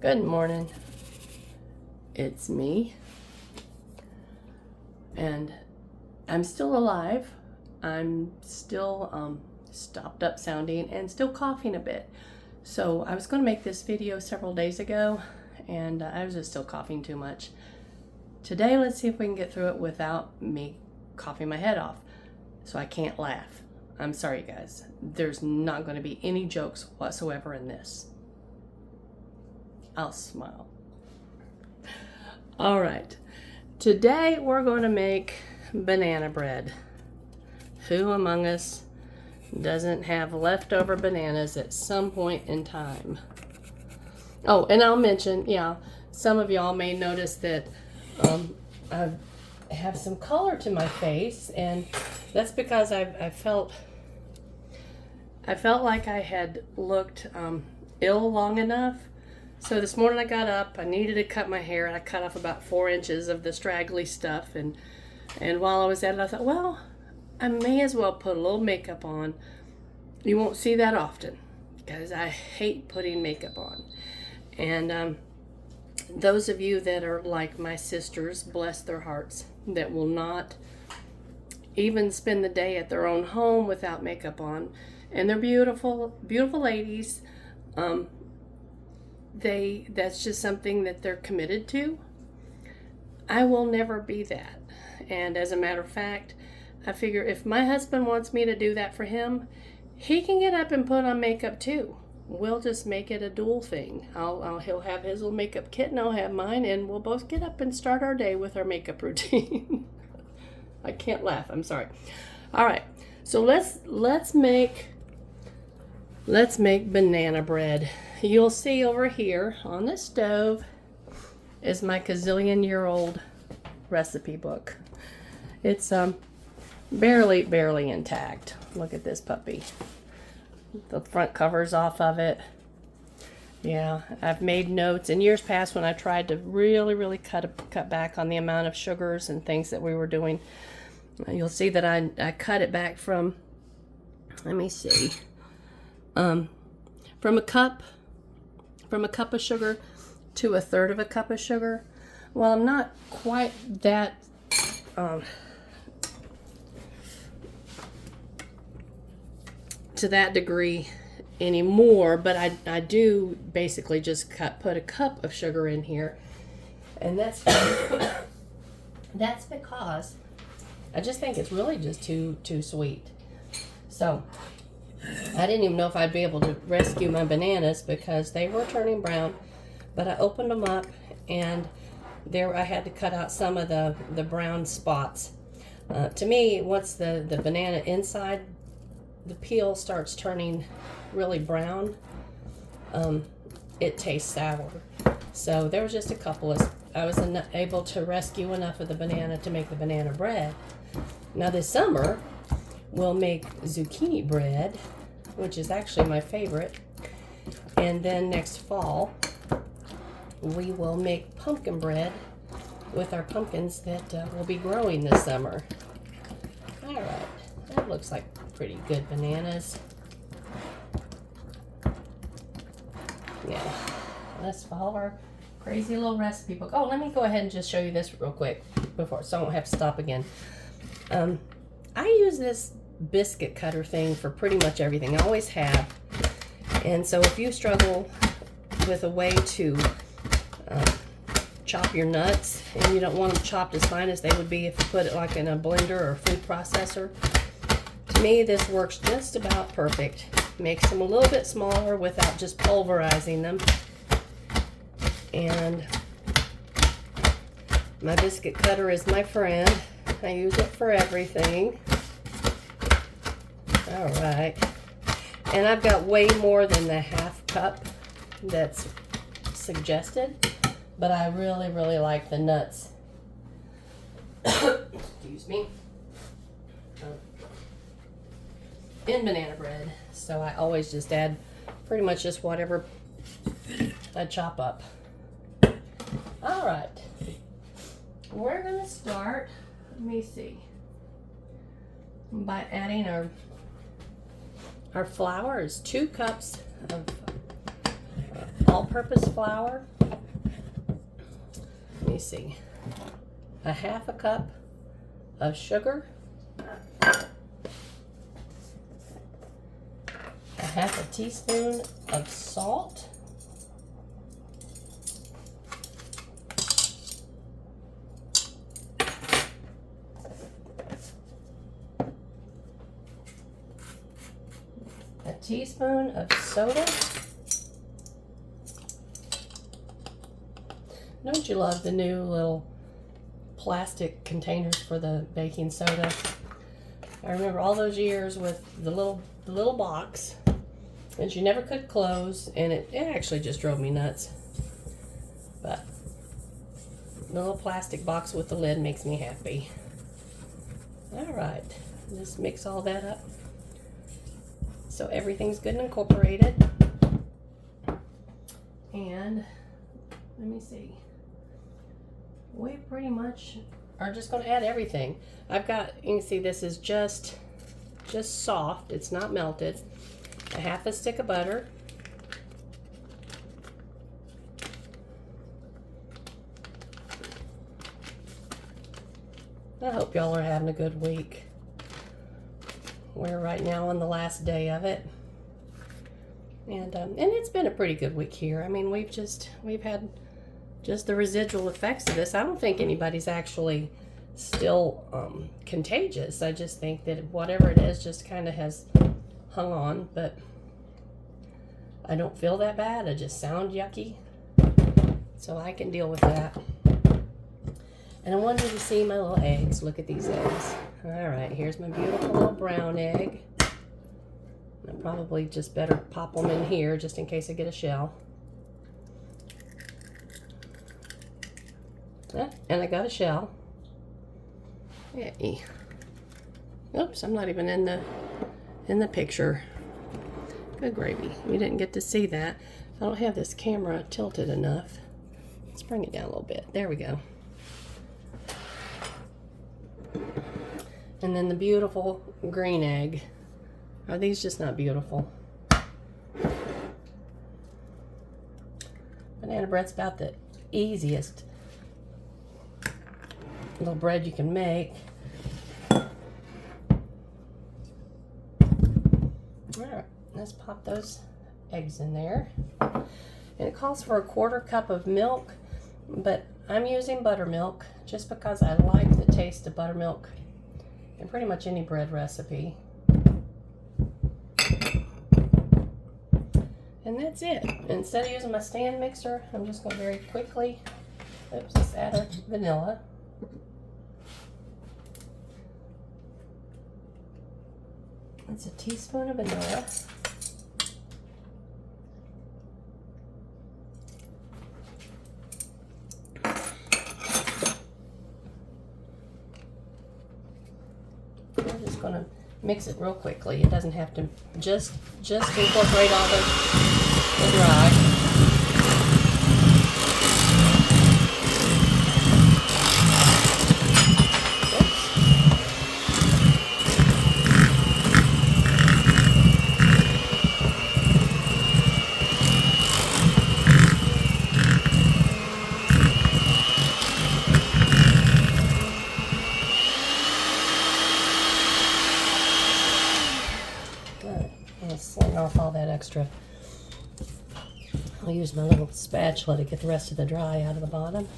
Good morning. It's me. And I'm still alive. I'm still stopped up sounding and still coughing a bit. So I was going to make this video several days ago and I was just still coughing too much. Today, let's see if we can get through it without me coughing my head off so I can't laugh. I'm sorry, guys. There's not going to be any jokes whatsoever in this. I'll smile. All right. Today, we're going to make banana bread. Who among us doesn't have leftover bananas at some point in time? Oh, and I'll mention, some of y'all may notice that I have some color to my face, and that's because I felt like I had looked ill long enough. So this morning I got up, I needed to cut my hair, and I cut off about 4 inches of the straggly stuff, and while I was at it, I thought, well, I may as well put a little makeup on. You won't see that often, because I hate putting makeup on. And those of you that are like my sisters, bless their hearts, that will not even spend the day at their own home without makeup on, and they're beautiful, beautiful ladies. That's just something that they're committed to. I will never be that. And as a matter of fact, I figure if my husband wants me to do that for him, he can get up and put on makeup too. We'll just make it a dual thing. He'll have his little makeup kit and I'll have mine, and we'll both get up and start our day with our makeup routine. I can't laugh, I'm sorry. All right, so let's make banana bread. You'll see over here on the stove is my gazillion-year-old recipe book. It's barely intact. Look at this puppy. The front cover's off of it. Yeah, I've made notes in years past when I tried to really cut back on the amount of sugars and things that we were doing. You'll see that I cut it back from, let me see, from a cup of sugar to 1/3 of a cup of sugar. Well, I'm not quite that to that degree anymore, but I do basically just put a cup of sugar in here, and that's that's because I just think it's really just too sweet. So I didn't even know if I'd be able to rescue my bananas because they were turning brown, but I opened them up and there I had to cut out some of the brown spots. To me, once the banana inside the peel starts turning really brown, it tastes sour. So there was just a couple of, I was able to rescue enough of the banana to make the banana bread. Now this summer, we'll make zucchini bread, which is actually my favorite. And then next fall, we will make pumpkin bread with our pumpkins that will be growing this summer. All right, that looks like pretty good bananas. Yeah, let's follow our crazy little recipe book. Oh, let me go ahead and just show you this real quick before, so I won't have to stop again. I use this biscuit cutter thing for pretty much everything. I always have. And so if you struggle with a way to chop your nuts and you don't want them chopped as fine as they would be if you put it like in a blender or a food processor, to me this works just about perfect. Makes them a little bit smaller without just pulverizing them. And my biscuit cutter is my friend. I use it for everything. All right. And I've got way more than the half cup that's suggested, but I really like the nuts. Excuse me. In banana bread. So I always just add pretty much just whatever I chop up. All right. We're going to start, let me see, by adding our flour is 2 cups of all-purpose flour. Let me see. A half a cup of sugar. A half a teaspoon of salt. A teaspoon of soda. Don't you love the new little plastic containers for the baking soda? I remember all those years with the little box that you never could close, and it actually just drove me nuts. But the little plastic box with the lid makes me happy. All right, just mix all that up so everything's good and incorporated. And let me see. We pretty much are just going to add everything. I've got, you can see this is just soft. It's not melted. A half a stick of butter. I hope y'all are having a good week. We're right now on the last day of it. And it's been a pretty good week here. I mean, we've had just the residual effects of this. I don't think anybody's actually still contagious. I just think that whatever it is just kind of has hung on, but I don't feel that bad. I just sound yucky, so I can deal with that. And I wanted you to see my little eggs. Look at these eggs. All right, here's my beautiful little brown egg. I probably just better pop them in here just in case I get a shell. And I got a shell. Yay. Oops, I'm not even in the picture. Good gravy. You didn't get to see that. I don't have this camera tilted enough. Let's bring it down a little bit. There we go. And then the beautiful green egg. Are these just not beautiful? Banana bread's about the easiest little bread you can make. Alright, let's pop those eggs in there. And it calls for a 1/4 cup of milk, but I'm using buttermilk just because I like the taste of buttermilk in pretty much any bread recipe. And that's it. Instead of using my stand mixer, I'm just going to very quickly, just add our vanilla. That's a teaspoon of vanilla. I'm just going to mix it real quickly. It doesn't have to just incorporate all the dry. Sling off all that extra. I'll use my little spatula to get the rest of the dry out of the bottom.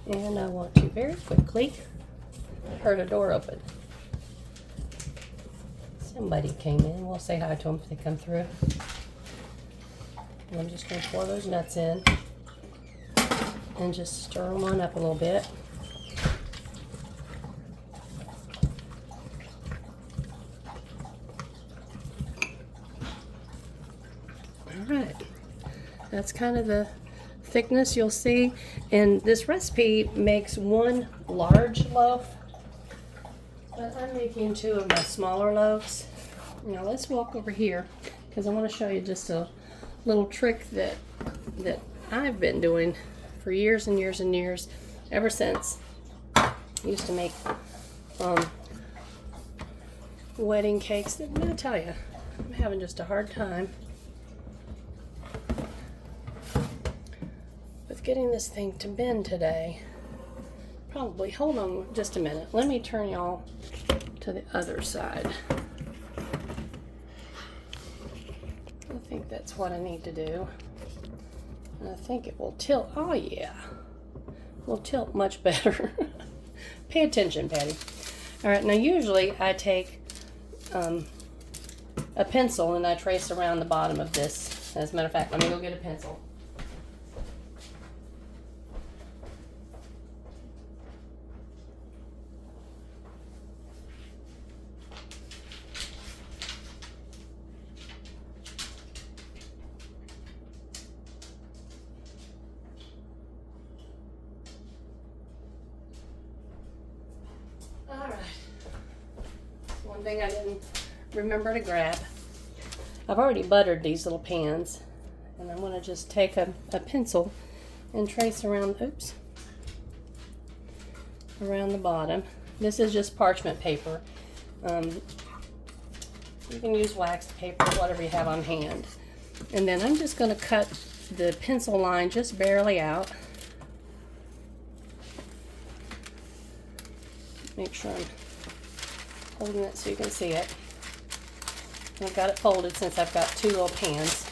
And I want to very quickly, I heard a door open. Somebody came in. We'll say hi to them if they come through. And I'm just going to pour those nuts in and just stir them on up a little bit. Alright, that's kind of the thickness you'll see. And this recipe makes 1 large loaf, but I'm making 2 of my smaller loaves. Now let's walk over here because I want to show you just a little trick that I've been doing for years and years and years, ever since I used to make wedding cakes. I'm going to tell you, I'm having just a hard time of getting this thing to bend today. Probably. Hold on just a minute. Let me turn y'all to the other side. I think that's what I need to do. And I think it will tilt. Oh yeah. Will tilt much better. Pay attention, Patty. Alright, now usually I take a pencil and I trace around the bottom of this. As a matter of fact, let me go get a pencil. Alright. One thing I didn't remember to grab. I've already buttered these little pans, and I'm going to just take a pencil and trace around, around the bottom. This is just parchment paper. You can use wax paper, whatever you have on hand. And then I'm just going to cut the pencil line just barely out. Make sure I'm holding it so you can see it. I've got it folded since I've got two little pans.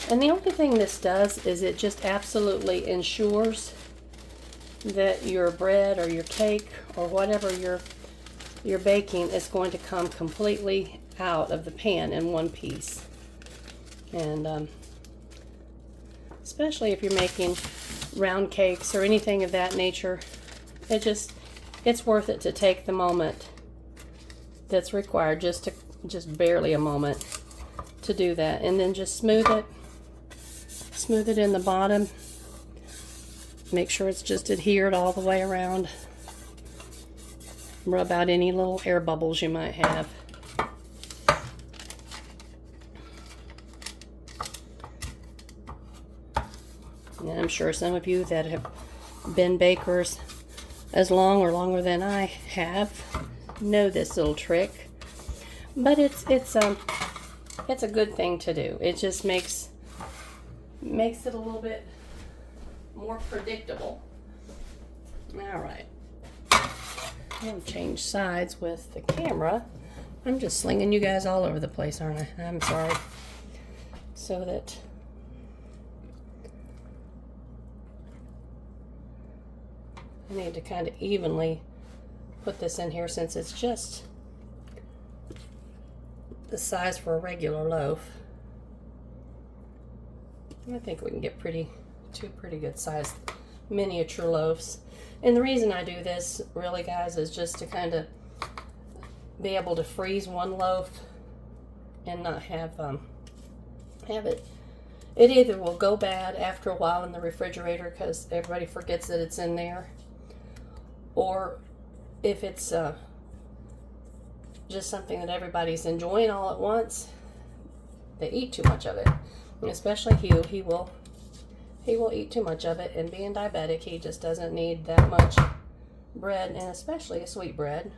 And the only thing this does is it just absolutely ensures that your bread or your cake or whatever you're baking is going to come completely out of the pan in one piece. And especially if you're making round cakes or anything of that nature, it's worth it to take the moment that's required, just barely a moment to do that, and then just smooth it in the bottom. Make sure it's just adhered all the way around. Rub out any little air bubbles you might have. And I'm sure some of you that have been bakers as long or longer than I have know this little trick, but it's a good thing to do. It just makes it a little bit more predictable. All right, I'm gonna change sides with the camera. I'm just slinging you guys all over the place, aren't I? I'm sorry. So that I need to kind of evenly put this in here since it's just the size for a regular loaf. I think we can get two pretty good sized miniature loaves. And the reason I do this really, guys, is just to kind of be able to freeze one loaf and not have it either will go bad after a while in the refrigerator because everybody forgets that it's in there, or if it's just something that everybody's enjoying all at once, they eat too much of it. And especially Hugh, he will eat too much of it, and being diabetic, he just doesn't need that much bread, and especially a sweet bread.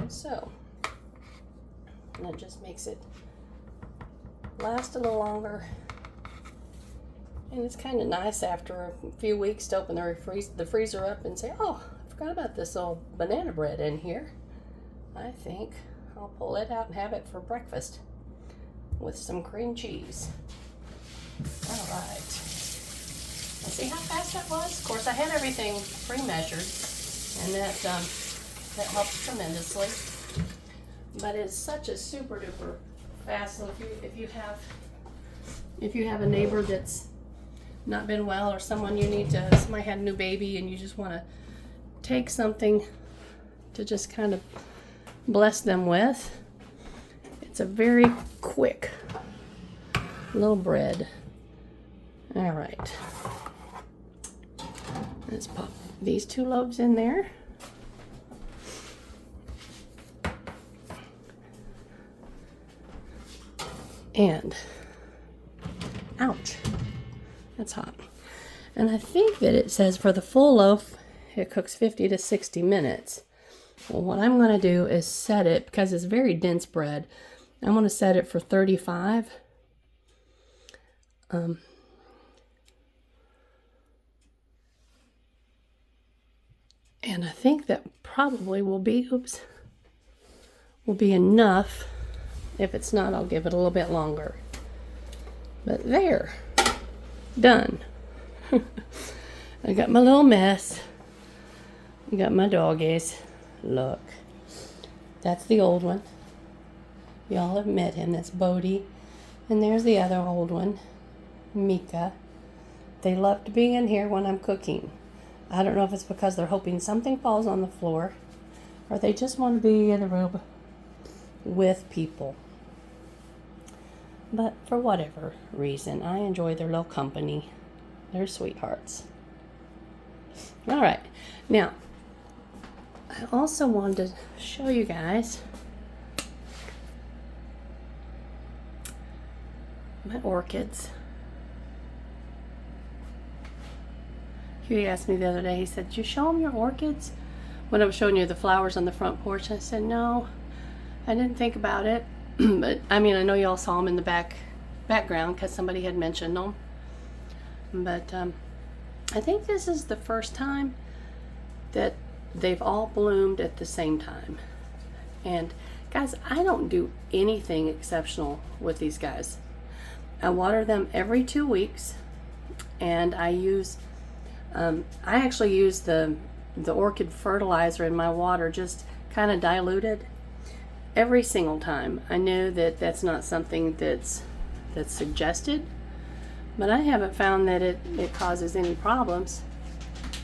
So, and it just makes it last a little longer. And it's kind of nice after a few weeks to open the freezer up and say, oh, I forgot about this old banana bread in here. I think I'll pull it out and have it for breakfast with some cream cheese. All right. And see how fast that was? Of course, I had everything pre-measured, and that helps tremendously. But it's such a super duper fast. So if you have a neighbor that's not been well, or somebody had a new baby and you just want to take something to just kind of bless them with, it's a very quick little bread. All right, let's pop these two loaves in there. And ouch, that's hot. And I think that it says for the full loaf it cooks 50 to 60 minutes. Well, what I'm going to do is set it, because it's very dense bread, I'm going to set it for 35. And I think that probably will be enough. If it's not, I'll give it a little bit longer. But there, done. I got my little mess. I got my doggies. Look, that's the old one. Y'all have met him. That's Bodie. And there's the other old one, Mika. They love to be in here when I'm cooking. I don't know if it's because they're hoping something falls on the floor or they just want to be in the room with people. But for whatever reason, I enjoy their little company. They're sweethearts. All right. Now, I also wanted to show you guys my orchids. Huey asked me the other day, he said, "Did you show them your orchids?" When I was showing you the flowers on the front porch, I said, "No, I didn't think about it." But I mean, I know y'all saw them in the background because somebody had mentioned them. But I think this is the first time that they've all bloomed at the same time. And guys, I don't do anything exceptional with these guys. I water them every 2 weeks, and I actually use the orchid fertilizer in my water, just kind of diluted every single time. I know that that's not something that's suggested, but I haven't found that it causes any problems.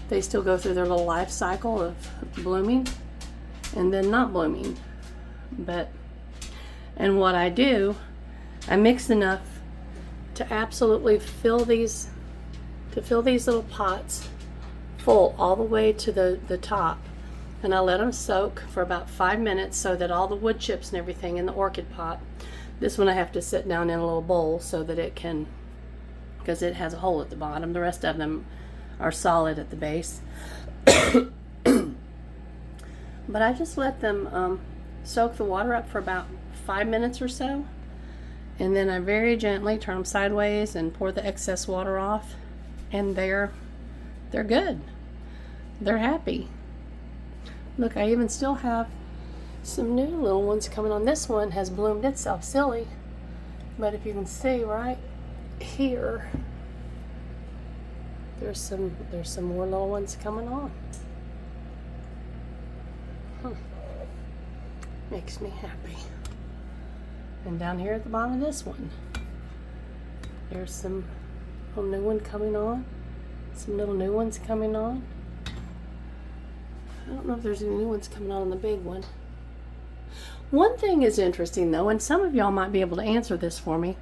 They still go through their little life cycle of blooming and then not blooming. And what I do, I mix enough to absolutely fill these little pots full all the way to the top, and I let them soak for about 5 minutes so that all the wood chips and everything in the orchid pot. This one I have to sit down in a little bowl so that it can, because it has a hole at the bottom. The rest of them are solid at the base. But I just let them soak the water up for about 5 minutes or so, and then I very gently turn them sideways and pour the excess water off, and they're good. They're happy. Look, I even still have some new little ones coming on. This one has bloomed itself silly, but if you can see right here, there's some more little ones coming on. Makes me happy. And down here at the bottom of this one, there's some little new one coming on. Some little new ones coming on. I don't know if there's any new ones coming on the big one. One thing is interesting though, and some of y'all might be able to answer this for me.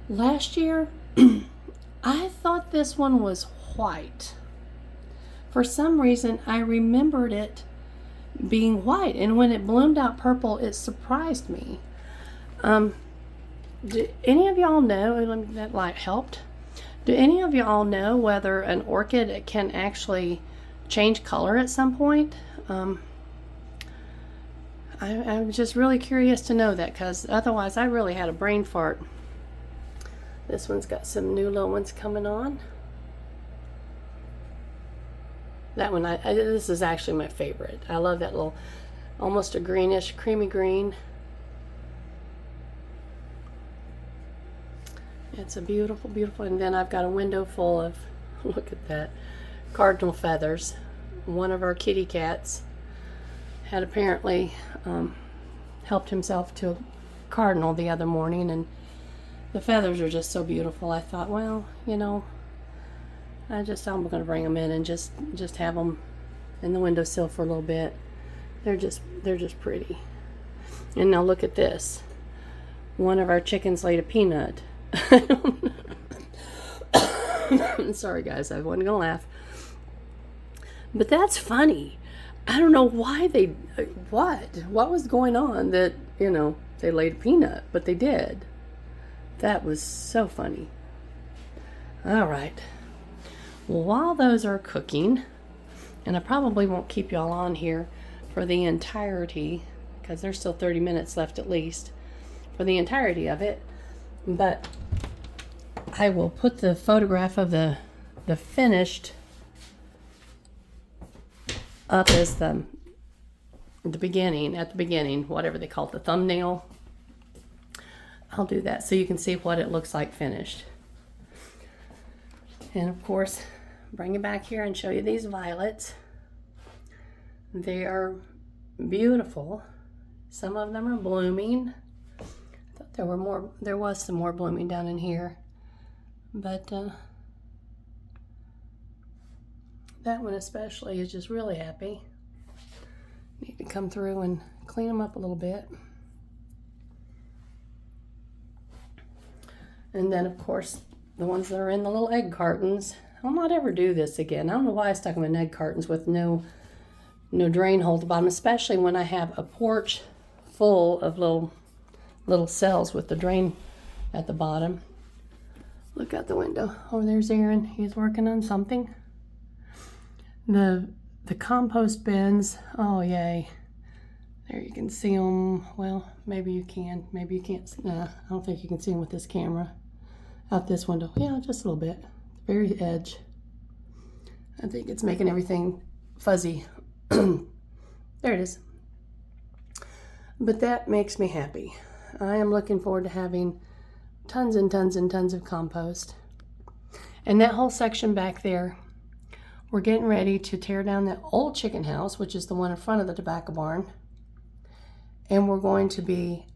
Last year, I thought this one was white. For some reason, I remembered it being white, and when it bloomed out purple, it surprised me. Do any of y'all know, that light helped? Do any of y'all know whether an orchid can actually change color at some point? I'm just really curious to know that, because otherwise I really had a brain fart. This one's got some new little ones coming on. That one, this is actually my favorite. I love that little, almost a greenish, creamy green. It's a beautiful, beautiful, and then I've got a window full of, look at that, cardinal feathers. One of our kitty cats had apparently helped himself to a cardinal the other morning, and the feathers are just so beautiful. I thought, well, you know, I'm going to bring them in and just have them in the windowsill for a little bit. They're just pretty. And now look at this. One of our chickens laid a peanut. Sorry guys, I wasn't gonna laugh, but that's funny. I don't know why what was going on that, you know, they laid a peanut, but they did. That was so funny. All right, well, while those are cooking, and I probably won't keep y'all on here for the entirety, because there's still 30 minutes left at least for the entirety of it, but I will put the photograph of the finished up as the beginning, at the beginning, whatever they call it, the thumbnail. I'll do that so you can see what it looks like finished. And of course, bring it back here and show you these violets. They are beautiful. Some of them are blooming. I thought there was some more blooming down in here. But that one especially is just really happy. Need to come through and clean them up a little bit. And then of course, the ones that are in the little egg cartons. I'll not ever do this again. I don't know why I stuck them in egg cartons with no drain hole at the bottom, especially when I have a porch full of little cells with the drain at the bottom. Look out the window. Oh, there's Aaron. He's working on something. The compost bins. Oh, yay. There you can see them. Well, maybe you can. Maybe you can't. Nah, I don't think you can see them with this camera. Out this window. Yeah, just a little bit. The very edge. I think it's making everything fuzzy. There it is. But that makes me happy. I am looking forward to having tons and tons and tons of compost. And that whole section back there, we're getting ready to tear down that old chicken house, which is the one in front of the tobacco barn. And we're going to be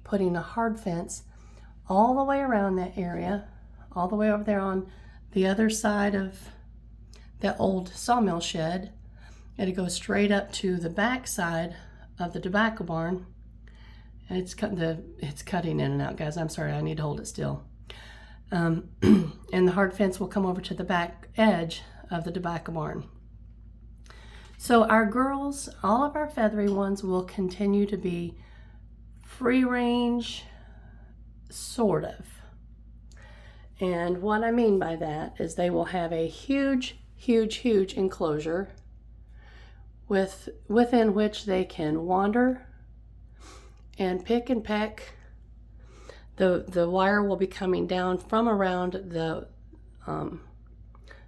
putting a hard fence all the way around that area, all the way over there on the other side of that old sawmill shed. And it goes straight up to the back side of the tobacco barn. And it's cutting in and out, guys. I'm sorry, I need to hold it still. And the hard fence will come over to the back edge of the tobacco barn. So our girls, all of our feathery ones, will continue to be free range, sort of. And what I mean by that is they will have a huge, huge, huge enclosure within which they can wander and pick and peck. The wire will be coming down from around the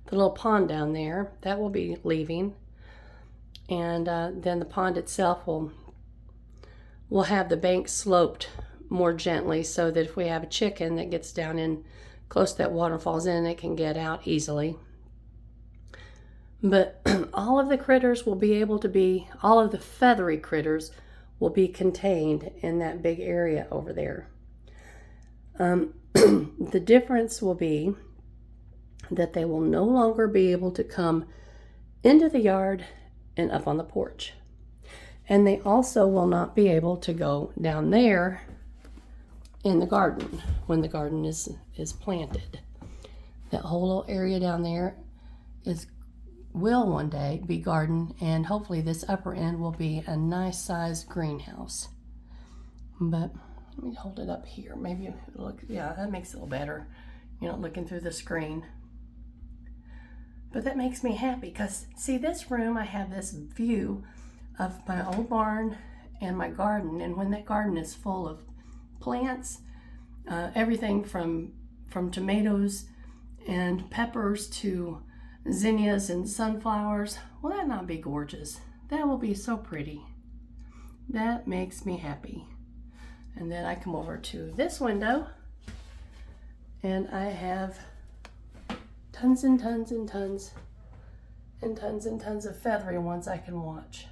little pond down there. That will be leaving. And then the pond itself will have the bank sloped more gently so that if we have a chicken that gets down in close to that water falls in, it can get out easily. But all of the critters will be able to be, all of the feathery critters will be contained in that big area over there. The difference will be that they will no longer be able to come into the yard and up on the porch. And they also will not be able to go down there in the garden when the garden is planted. That whole little area down there will one day be garden, and hopefully this upper end will be a nice sized greenhouse. But let me hold it up here. Maybe look, yeah, that makes it a little better. You're not looking through the screen. But that makes me happy because, see, this room, I have this view of my old barn and my garden. And when that garden is full of plants, everything from tomatoes and peppers to zinnias and sunflowers, will that not be gorgeous? That will be so pretty. That makes me happy. And then I come over to this window and I have tons and tons and tons and tons and tons of feathery ones I can watch.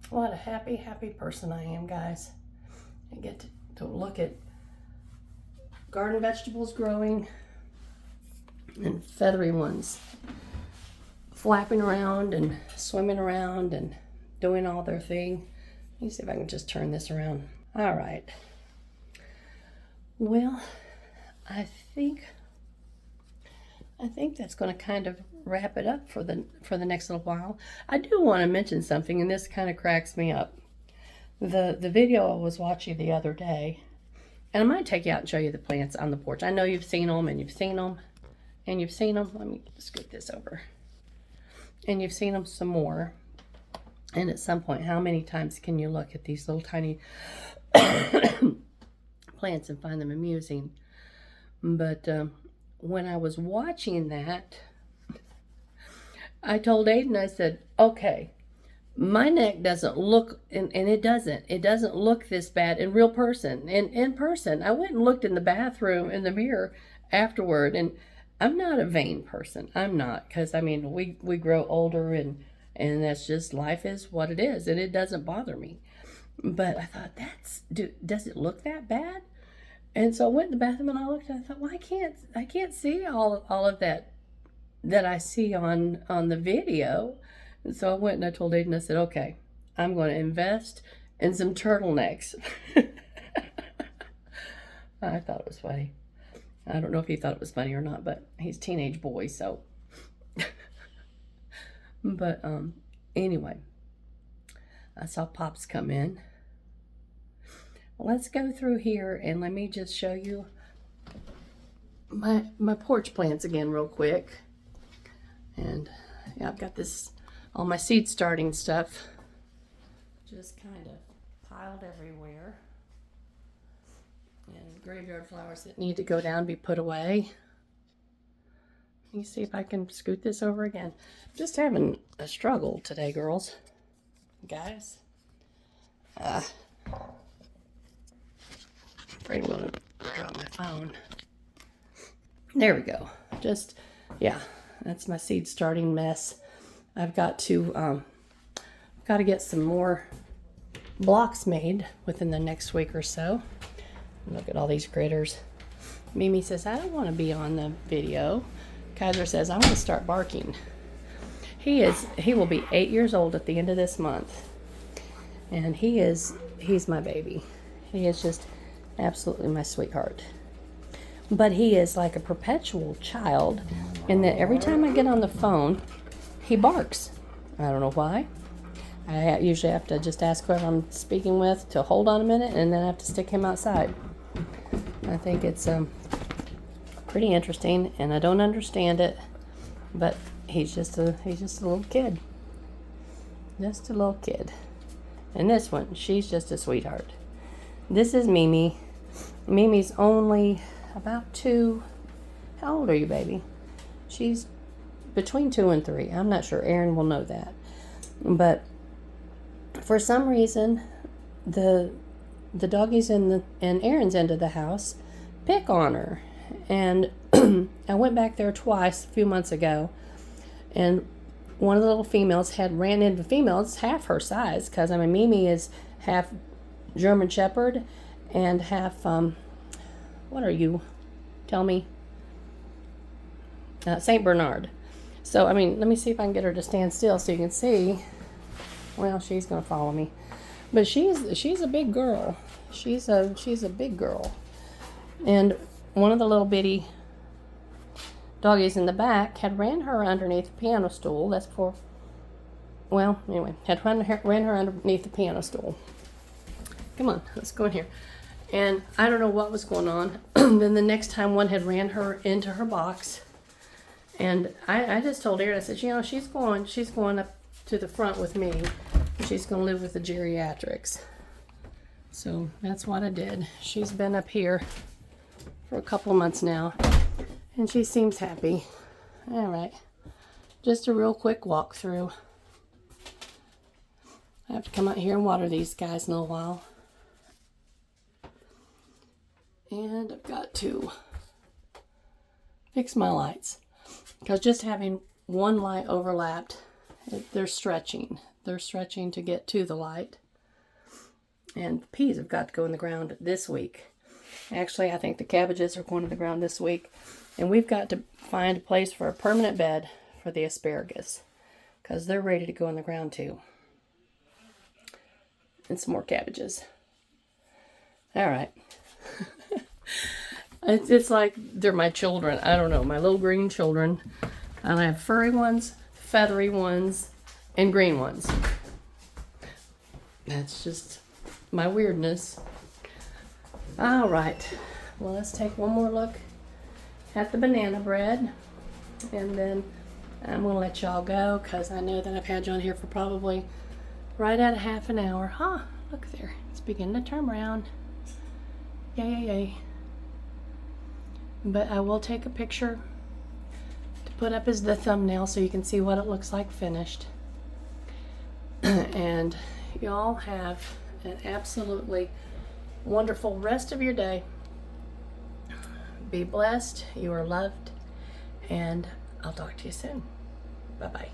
What a happy, happy person I am, guys. I get to look at garden vegetables growing and feathery ones flapping around and swimming around and doing all their thing. Let me see if I can just turn this around. All right. Well, I think that's going to kind of wrap it up for the next little while. I do want to mention something, and this kind of cracks me up. The video I was watching the other day, and I might take you out and show you the plants on the porch. I know you've seen them, and you've seen them, and you've seen them. Let me scoot this over. And you've seen them some more. And at some point, how many times can you look at these little tiny plants and find them amusing. But when I was watching that, I told Aiden, I said, okay, my neck doesn't look, and it doesn't look this bad in real person. In person, I went and looked in the bathroom in the mirror afterward, and I'm not a vain person. I'm not, because I mean, we grow older, and that's just, life is what it is, and it doesn't bother me. But I thought, does it look that bad? And so I went in the bathroom and I looked, and I thought, well, I can't see all of that I see on the video. And so I went and I told Aiden, I said, okay, I'm going to invest in some turtlenecks. I thought it was funny. I don't know if he thought it was funny or not, but he's a teenage boy, so. But anyway, I saw Pops come in. Let's go through here and let me just show you my porch plants again real quick. And yeah, I've got all my seed starting stuff just kind of piled everywhere. And graveyard flowers that need to go down, be put away. Let me see if I can scoot this over again. Just having a struggle today, girls. Guys. Afraid I'm going to drop my phone. There we go. Just, yeah, that's my seed starting mess. I've got to get some more blocks made within the next week or so. Look at all these critters. Mimi says, I don't want to be on the video. Kaiser says, I want to start barking. He will be 8 years old at the end of this month. And he's my baby. He is just absolutely my sweetheart. But he is like a perpetual child in that every time I get on the phone, he barks. I don't know why. I usually have to just ask whoever I'm speaking with to hold on a minute, and then I have to stick him outside. I think it's pretty interesting, and I don't understand it, but he's just a little kid. Just a little kid. And this one, she's just a sweetheart. This is Mimi. Mimi's only about 2. How old are you, baby? She's between 2 and 3. I'm not sure. Aaron will know that. But for some reason, the doggies in Aaron's end of the house pick on her. And I went back there twice a few months ago, and one of the little females had ran into females half her size, because I mean, Mimi is half German Shepherd and half what are you? Tell me. Saint Bernard. So I mean, let me see if I can get her to stand still so you can see. Well, she's gonna follow me, but she's a big girl. She's a big girl, and one of the little bitty doggies in the back had ran her underneath the piano stool. That's for, well, anyway, had ran her underneath the piano stool. Come on, let's go in here. And I don't know what was going on. Then the next time, one had ran her into her box, and I just told Erin, I said, you know, she's going up to the front with me. She's going to live with the geriatrics. So that's what I did. She's been up here for a couple of months now, and she seems happy. All right, just a real quick walkthrough. I have to come out here and water these guys in a little while. And I've got to fix my lights, because just having one light overlapped, they're stretching. They're stretching to get to the light. And the peas have got to go in the ground this week. Actually, I think the cabbages are going to the ground this week. And we've got to find a place for a permanent bed for the asparagus, because they're ready to go in the ground too. And some more cabbages. All right. It's like they're my children. I don't know, my little green children. And I have furry ones, feathery ones, and green ones. That's just my weirdness. All right. Well, let's take one more look at the banana bread. And then I'm going to let y'all go, because I know that I've had you on here for probably right at a half an hour. Huh, look there. It's beginning to turn around. Yay, yay, yay. But I will take a picture to put up as the thumbnail so you can see what it looks like finished. And y'all have an absolutely wonderful rest of your day. Be blessed. You are loved. And I'll talk to you soon. Bye-bye.